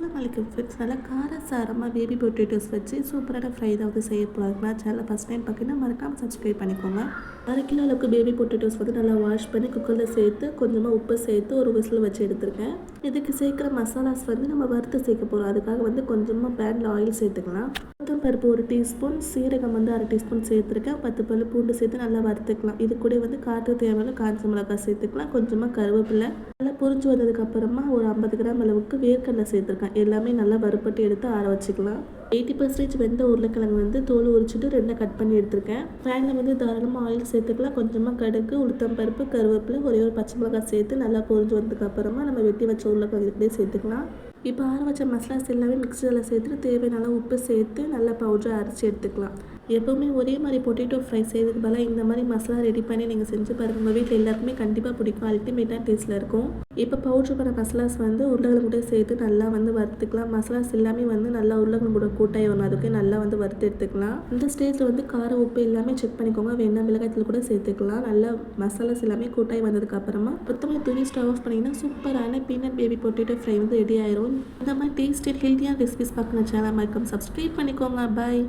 அஸ்ஸலாமு அலைக்கும் ஃப்ரெண்ட்ஸ். நல்லா காரசாரமாக பேபி பொட்டேட்டோஸ் வச்சு சூப்பரான ஃப்ரை தான் வந்து செய்ய போகிறாங்க. சேனலை ஃபஸ்ட் டைம் பார்த்திங்கன்னா மறக்காமல் சப்ஸ்கிரைப் பண்ணிக்கோங்க. 1/2 கிலோ அளவுக்கு பேபி பொட்டேட்டோஸ் வந்து நல்லா வாஷ் பண்ணி குக்கரில் சேர்த்து கொஞ்சமாக உப்பு சேர்த்து ஒரு விசில் வச்சு எடுத்துருக்கேன். இதுக்கு சேர்க்குற மசாலாஸ் வந்து நம்ம வறுத்து சேர்க்க போகிறோம். அதுக்காக வந்து கொஞ்சமாக பேனில் ஆயில் சேர்த்துக்கலாம். பருப்பு 1 டீஸ்பூன், சீரகம் வந்து 1/2 டீஸ்பூன் சேர்த்துருக்கேன். 10 பல் பூண்டு சேர்த்து நல்லா வறுத்துக்கலாம். இது கூட வந்து காரத்துக்கு தேவையான காஞ்ச மிளகாய் சேர்த்துக்கலாம். கொஞ்சமாக கருவேப்பிலை நல்லா பொரிஞ்சு வந்ததுக்கப்புறமா ஒரு 50 கிராம் அளவுக்கு வேர்க்கடலை சேர்த்துருக்கேன். எல்லாமே நல்லா வறுப்பட்டு எடுத்து ஆற வச்சுக்கலாம். 80% வெந்த உருளைக்கிழங்கு வந்து தோல் உரிச்சிட்டு 2 கட் பண்ணி எடுத்திருக்கேன். பேனில் வந்து தாராளமாக ஆயில் சேர்த்துக்கலாம். கொஞ்சமாக கடுகு, உளுத்தம் பருப்பு, கருவேப்பிலை, ஒரே ஒரு பச்சை மிளகாய் சேர்த்து நல்லா பொரிஞ்சு வந்ததுக்கப்புறமா நம்ம வெட்டி வச்ச உருளைக்கிழங்கு இப்படியே சேர்த்துக்கலாம். இப்போ ஆற வச்ச மசாலாஸ் எல்லாமே மிக்ஸியில் சேர்த்துட்டு தேவையான உப்பு சேர்த்து நல்லா பவுடரை அரைச்சி எடுத்துக்கலாம். எப்போவுமே ஒரே மாதிரி பொட்டேட்டோ ஃப்ரை செய்யறதுக்கு பதிலாக இந்த மாதிரி மசாலா ரெடி பண்ணி நீங்கள் செஞ்சு பாருங்கள். உங்கள் வீட்டில் எல்லாருக்குமே கண்டிப்பாக பிடிக்கும். அல்டிமேட்டாக டேஸ்ட்டில் இருக்கும். இப்போ பவுட்ரு பண்ண மசாலாஸ் வந்து உருளைக்கிழங்கு கூட சேர்த்து நல்லா வந்து வறுத்துக்கலாம். மசாலாஸ் எல்லாமே வந்து நல்லா உருளைக்கிழங்கு கூட கூட்டாகி வரும். அதுக்கே நல்லா வந்து வறுத்து எடுத்துக்கலாம். இந்த ஸ்டேஜில் வந்து காரம் உப்பு எல்லாமே செக் பண்ணிக்கோங்க. வேணா மிளகாய்த்தூள் கூட சேர்த்துக்கலாம். நல்லா மசாலாஸ் எல்லாமே கூட்டாகி வந்ததுக்கப்புறமா மொத்தமாக தூவி ஸ்டவ் ஆஃப் பண்ணிங்கன்னா சூப்பரான பீனட் பேபி பொட்டேட்டோ ஃப்ரை வந்து ரெடி ஆயிரும். இந்த மாதிரி டேஸ்டி ஹெல்த்தியான ரெசிபிஸ் பார்க்கணும் சேனல் மறக்காம சப்ஸ்கிரைப் பண்ணிக்கோங்க. பாய்.